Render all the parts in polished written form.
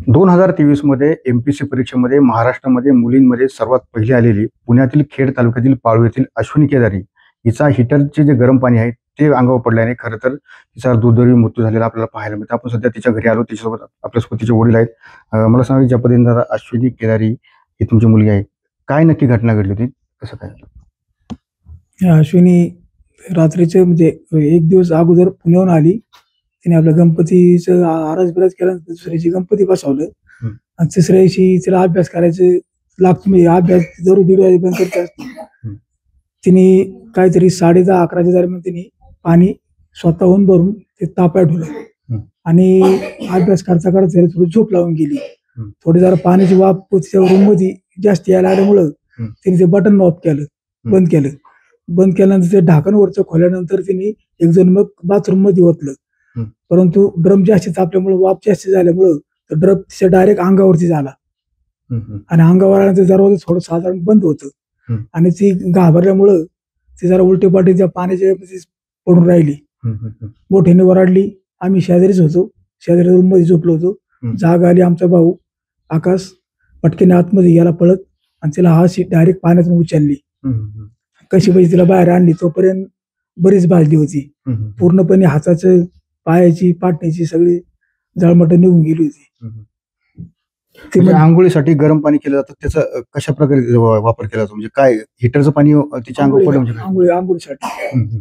2023 मध्ये एमपीसी परीक्षेमध्ये महाराष्ट्रामध्ये मुलींमध्ये सर्वात पहिली आलेली पुण्यातील खेड तालुक्यातील पाळू येथील अश्विनी केदारी हिचा हिटरचे जे गरम पाणी आहे ते अंगावर पडल्याने खरं तर तिचा दुर्दैवी मृत्यू झालेला आपल्याला पाहायला मिळतं. आपण सध्या तिच्या घरी आलो, तिच्यासोबत आपल्यासोबत तिचे वडील आहेत. मला सांगा, ज्या पद्धतीने दादा अश्विनी केदारी ही तुमची मुलगी आहे, काय नक्की घटना घडली होती, कसं काय? अश्विनी रात्रीचे म्हणजे एक दिवस अगोदर पुण्याहून आली. तिने आपल्या गणपतीचं आरास बिराज केला. दुसऱ्या दिवशी गणपती बसवलं आणि तिसऱ्या दिवशी तिला अभ्यास करायचं लागतो. म्हणजे अभ्यास जरूर 1:30 वाजेपर्यंत करत असते. तिने काहीतरी 10:30-11च्या दरम्यान तिने पाणी स्वतःहून भरून ते ताप्यात ठेवलं आणि अभ्यास करता करता थोडी झोप लावून गेली. थोडी जरा पाण्याची वाफ तिच्या रूम मध्ये जास्त यायला आल्यामुळं तिने ते बटन ऑफ केलं, बंद केलं. बंद केल्यानंतर ते ढाकण वरचं खोल्यानंतर तिने एक जण मग बाथरूम मध्ये ओतलं. परंतु ड्रम जास्त तापल्यामुळे, वाफ जास्त झाल्यामुळं ड्रम तिच्या डायरेक्ट अंगावरती झाला आणि अंगावर आल्यानंतर दरवाजा थोडं साधारण बंद होतं आणि ती घाबरल्यामुळं ती जरा उलटे पाठी त्या पाण्याच्या पडून राहिली. मोठ्याने वराडली. आम्ही शेजारीच होतो, शेजारी रूम मध्ये झोपलो होतो. जाग आली. आमचा भाऊ आकाश पटकेने आतमध्ये गेला पळत आणि तिला हाशी डायरेक्ट पाण्यातून उचलली. कशी पाहिजे तिला बाहेर आणली. तोपर्यंत बरीच भाजली होती. पूर्णपणे हाताचं, पायाची, पाटण्याची सगळी जळमट निघून गेली होती. आंघोळीसाठी गरम पाणी केलं जातं, त्याचा कशा प्रकारे वापर केला जातो? म्हणजे काय हिटरचं पाणी तिच्या अंगावर पडलं म्हणजे आंघोळीसाठी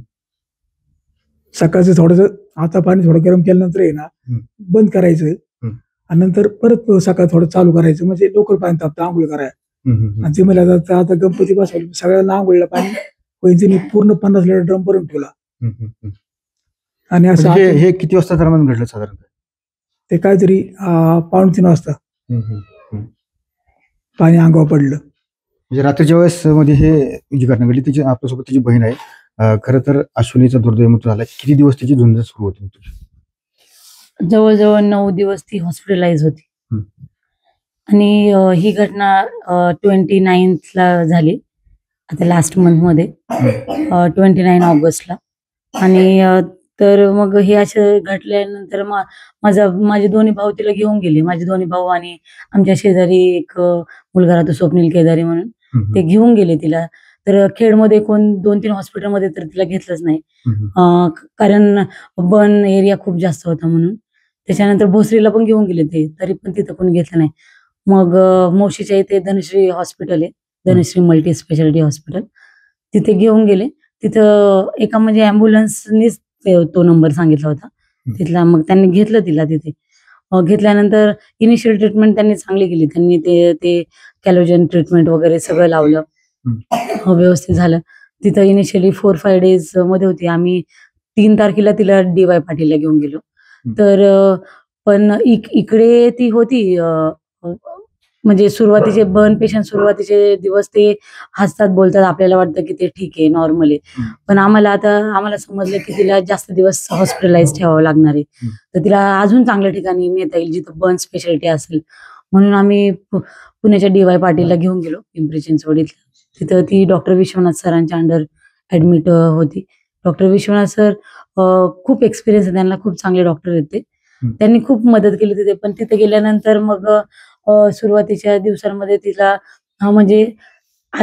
सकाळचं थोडस आता पाणी थोडं गरम केल्यानंतर आहे ना बंद करायचं आणि नंतर परत सकाळ थोडं चालू करायचं, म्हणजे लवकर पाणी तापतं आंघोळ करायला. आणि ते मला आता गणपती बसवले, सगळ्यांना आंघोळीला पाणी तिने पूर्ण 50 लिटर ड्रम भरून ठेवला. आणि असं हे किती वाजता दरम्यान घडलं साधारण? ते काहीतरी 2:30 वाजता पाणी अंगावर पडलं. म्हणजे रात्रीच्या वेळेस मध्ये हे जी घटना घडली. तिची आपल्यासोबत तिची बहीण आहे. खरं तर अश्विनीचा दुर्दैवी मृत्यू झाला. किती दिवस तिची झुंज सुरू होती? जवळजवळ 9 दिवस ती हॉस्पिटलाइज होती आणि ही घटना 29th झाली, आता लास्ट मंथ मध्ये 29 ऑगस्टला. आणि तर मग हे असं घडल्यानंतर माझे दोन्ही भाऊ तिला घेऊन गेले. माझे दोन्ही भाऊ आणि आमच्या शेजारी एक मुलगा राहतो, स्वप्नील केदारी म्हणून, ते घेऊन गेले तिला. तर खेडमध्ये कोण 2-3 हॉस्पिटलमध्ये तर तिला घेतलंच नाही, कारण बन एरिया खूप जास्त होता म्हणून. त्याच्यानंतर भोसरीला पण घेऊन गेले ते, तरी पण तिथं कोणी घेतलं नाही. मग मोशीच्या इथे धनश्री हॉस्पिटल आहे, धनश्री मल्टी स्पेशालिटी हॉस्पिटल, तिथे घेऊन गेले. तिथं एका म्हणजे ॲम्ब्युलन्सनीच तो नंबर सांगितला होता तिथला. मग त्यांनी घेतलं तिला. तिथे घेतल्यानंतर इनिशियल ट्रीटमेंट त्यांनी चांगली केली. त्यांनी ते कॅलोजन ट्रीटमेंट वगैरे सगळं लावलं, व्यवस्थित झालं. तिथं इनिशियली 4-5 डेज मध्ये होती. आम्ही 3 तारखेला तिला DY पाटीलला घेऊन गेलो. तर पण इकडे ती होती, म्हणजे सुरुवातीचे बर्न पेशंट सुरुवातीचे दिवस ते हसतात, बोलतात, आपल्याला वाटतं की ते ठीक आहे, नॉर्मल आहे. पण आम्हाला समजलं की तिला जास्त दिवस हॉस्पिटलाइज ठेवावं लागणार आहे. तर तिला अजून चांगल्या ठिकाणी नेता येईल जिथं बर्न स्पेशालिटी असेल, म्हणून आम्ही पुण्याच्या DY पाटीलला घेऊन गेलो, पिंपरी चिंचवड इथं. तिथं ती डॉक्टर विश्वनाथ सरांच्या अंडर ऍडमिट होती. डॉक्टर विश्वनाथ सर खूप एक्सपिरियन्स आहे त्यांना, खूप चांगले डॉक्टर आहेत ते. त्यांनी खूप मदत केली तिथे. पण तिथे गेल्यानंतर मग सुरुवातीच्या दिवसांमध्ये तिला म्हणजे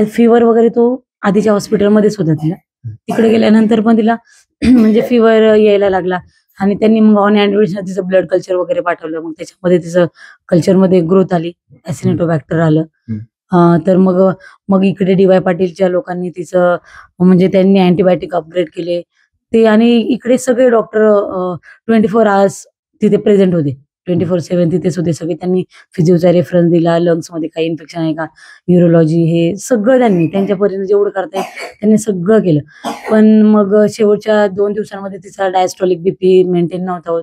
फिवर वगैरे तो आधीच्या हॉस्पिटलमध्येच होता तिला. तिकडे गेल्यानंतर पण तिला म्हणजे फिवर यायला लागला आणि त्यांनी मग ऑन ऍडमिशन तिचं ब्लड कल्चर वगैरे पाठवलं. मग त्याच्यामध्ये तिचं कल्चरमध्ये ग्रोथ आली, ॲसिनेटोबॅक्टर आलं. तर मग इकडे DY पाटीलच्या लोकांनी तिचं म्हणजे त्यांनी अँटीबायोटिक अपग्रेड केले ते. आणि इकडे सगळे डॉक्टर 24 आवर्स तिथे प्रेझेंट होते, 24/7 तिथेच होते सगळे. त्यांनी फिजिओचा रेफरन्स दिला, लंग्स मध्ये काही इन्फेक्शन आहे का, न्यूरोलॉजी, हे सगळं त्यांनी त्यांच्या परीने जेवढं करता येईल त्यांनी सगळं केलं. पण मग शेवटच्या 2 दिवसांमध्ये तिचा डायस्टॉलिक BP मेंटेन नव्हता होत.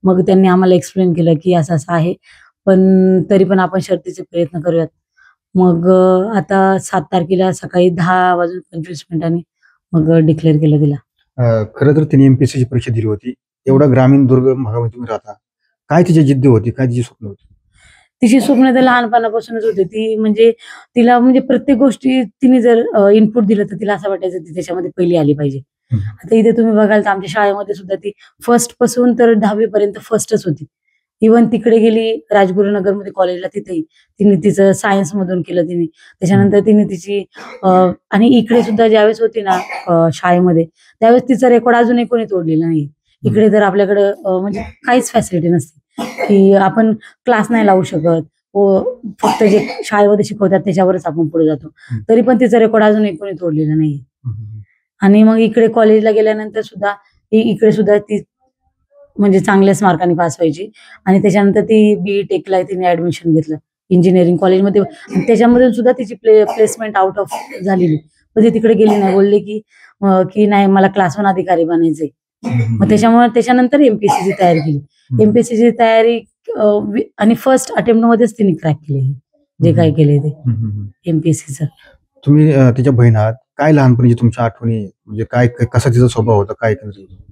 मग त्यांनी आम्हाला एक्सप्लेन केलं की असं असं आहे, पण तरी पण आपण शर्तीचे प्रयत्न करूयात. मग आता 7 तारखेला सकाळी 10:25 मग डिक्लेअर केलं तिला. खरं तर तिने MPSCची परीक्षा दिली होती. एवढा ग्रामीण दुर्गम भागामध्ये तुम्ही राहता, काय तिची जिद्द होती, काय तिची स्वप्न होती? तिची स्वप्न तर लहानपणापासूनच होती. ती म्हणजे तिला म्हणजे प्रत्येक गोष्टी तिने जर इनपुट दिलं तर तिला असं वाटायचं ती त्याच्यामध्ये पहिली आली पाहिजे. आता इथे तुम्ही बघाल तर आमच्या शाळेमध्ये सुद्धा ती फर्स्ट पासून तर 10वी पर्यंत फर्स्टच होती. इव्हन तिकडे गेली राजगुरुनगरमध्ये कॉलेजला, तिथेही तिने तिचं सायन्स मधून केलं तिने. त्याच्यानंतर तिने तिची आणि इकडे सुद्धा ज्यावेळेस होती ना शाळेमध्ये, त्यावेळेस तिचा रेकॉर्ड अजूनही कोणी तोडलेला नाही. इकडे तर आपल्याकडं म्हणजे काहीच फॅसिलिटी नसते की आपण क्लास नाही लावू शकत, फक्त जे शाळेमध्ये शिकवतात त्याच्यावरच आपण पुढे जातो. तरी पण तिचा रेकॉर्ड अजूनही कोणी तोडलेला नाही. आणि मग इकडे कॉलेजला गेल्यानंतर सुद्धा इकडे सुद्धा ती म्हणजे चांगल्याच मार्काने पास व्हायची. आणि त्याच्यानंतर ती BTechला तिने ऍडमिशन घेतलं इंजिनिअरिंग कॉलेजमध्ये. त्याच्यामधून सुद्धा तिची प्लेसमेंट आउट ऑफ झालेली, पण ती तिकडे गेली नाही. बोलले की नाही, मला क्लास 1 अधिकारी बनायचंय. मग त्याच्यामुळे त्याच्यानंतर MPSCची तयारी केली. MPSCची तयारी आणि फर्स्ट अटेम्प्ट मध्येच तिने क्रॅक केले जे काय केले ते MPSCचं. तुम्ही तिच्या बहीण आहात, काय लहानपणीची तुमच्या आठवणी, म्हणजे काय कसा तिचा स्वभाव होता, काय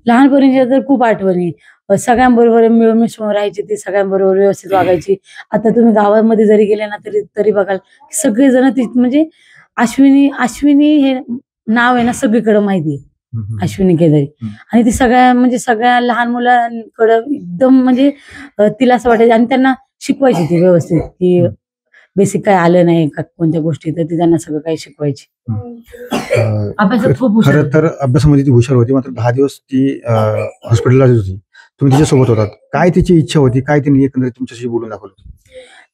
लहानपणीच्या तर खूप आठवणी. सगळ्यांबरोबर मिळून मिसळून राहायची ती, सगळ्यांबरोबर व्यवस्थित वागायची. आता तुम्ही गावामध्ये जरी गेले ना तरी बघाल सगळेजण ती म्हणजे अश्विनी हे नाव आहे ना सगळीकडे माहिती आहे, अश्विनी केदारी. आणि ती सगळ्या लहान मुलांकडे एकदम म्हणजे तिला असं वाटायचं. आणि त्यांना शिकवायची ती व्यवस्थित, की बेसिक काय आलं नाही का कोणत्या गोष्टी, तर ती त्यांना सगळं काही शिकवायची. अभ्यासात खूप हुशार खरं तर अभ्यासामध्ये ती हुशार होती, मात्र 10 दिवस ती हॉस्पिटलला होती. तुम्ही तिच्यासोबत होतात, काय तिची इच्छा होती, काय तिने एकंदरीत तुमच्याशी बोलून दाखवलं?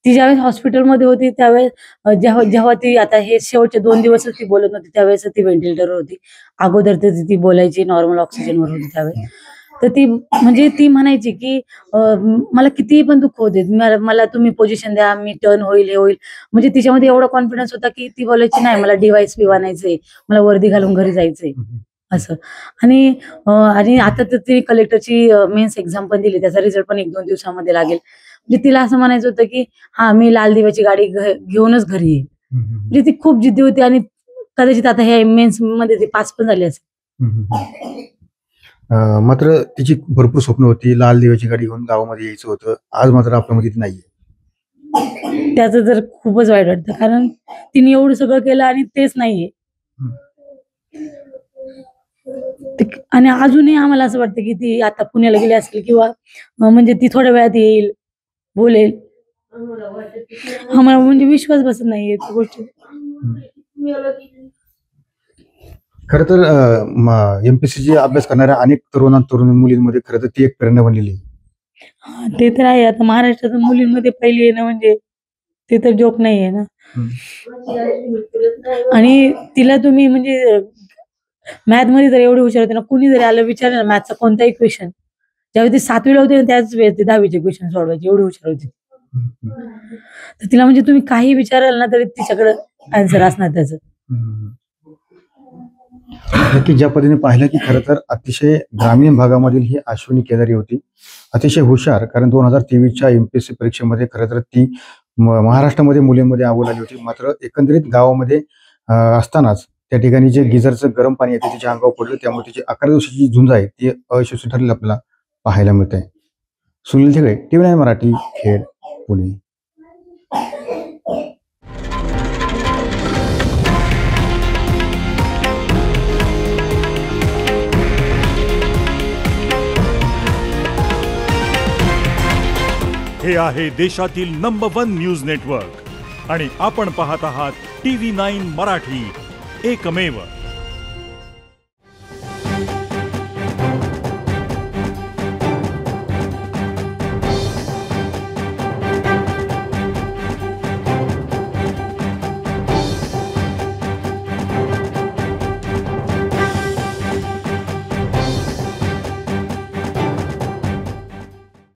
ती ज्यावेळेस हॉस्पिटलमध्ये होती त्यावेळेस जेव्हा ती आता हे शेवटचे 2 दिवसच ती बोलत नव्हती, त्यावेळेस ती व्हेंटिलेटरवर होती. अगोदर तर ती बोलायची, नॉर्मल ऑक्सिजनवर होती त्यावेळेस. तर ती म्हणायची की मला कितीही पण दुःख होते, मला तुम्ही पोझिशन द्या, मी टर्न होईल, हे होईल. म्हणजे तिच्यामध्ये एवढा कॉन्फिडन्स होता की ती बोलायची नाही, मला DYSP बनायचंय, मला वर्दी घालून घरी जायचंय असं. आणि आता तर ती कलेक्टरची मेन्स एक्झाम पण दिली, त्याचा रिझल्ट पण 1-2 दिवसामध्ये लागेल. म्हणजे तिला असं म्हणायचं होतं की हा, मी लाल दिव्याची गाडी घेऊनच घरी येईल. म्हणजे ती खूप जिद्दी होती. आणि कदाचित आता ह्या मेन्स मध्ये ती पास पण झाली असेल. मात्र तिची भरपूर स्वप्न होती, लाल दिव्याची गाडी घेऊन गावामध्ये यायचं होतं. आज मात्र आपल्यामध्ये ती नाहीये. त्याचं तर खूपच वाईट वाटतं, कारण तिने एवढं सगळं केलं आणि तेच नाहीये. आणि अजूनही आम्हाला असं वाटतं की ती आता पुण्याला गेली असेल, किंवा म्हणजे ती थोड्या वेळात येईल, बोलेल. आम्हाला म्हणजे विश्वास बसत नाहीये त्या गोष्टी. खरं तर MPSCची अभ्यास करणाऱ्या अनेक तरुण मुलींमध्ये खरं तर ती एक प्रेरणा बनलेली आहे. ते तर आहे. आता महाराष्ट्रातून मुलींमध्ये पहिली येणं म्हणजे ते तर जोक नाहीये ना. आणि तिला तुम्ही म्हणजे मॅथ मध्ये जर एवढी हुशार होते ना, कुणी जरी आलं विचारलं ना मॅथचा कोणताही क्वेश्चन, ज्यावेळी ती 7वीला होती ना त्याच वेळेस ती 10वीचे क्वेश्चन सोडवायची, एवढी हुशार होती. तर तिला म्हणजे तुम्ही काही विचाराल ना तरी तिच्याकडे आन्सर असणार त्याचं. नक्की ज्या पद्धतीने पाहिलं की खरं तर अतिशय ग्रामीण भागामधील ही अश्विनी केदारी होती, अतिशय हुशार. कारण 2023च्या MPSC परीक्षेमध्ये खरं तर ती महाराष्ट्रामध्ये मुलींमध्ये अव्वल आली होती. मात्र एकंदरीत गावामध्ये असतानाच त्या ठिकाणी जे गिझरचं गरम पाणी आहे ते तिच्या अंगावर पडलं, त्यामुळे तिची 11 दिवसाची झुंज आहे ती अयशस्वी ठरलेली आपल्याला पाहायला मिळते. सुनील ठेगळे, TV9 मराठी, खेड, पुणे. हे आहे देशातील नंबर 1 न्यूज नेटवर्क आणि आपण पाहत आहात TV9 मराठी, एकमेव.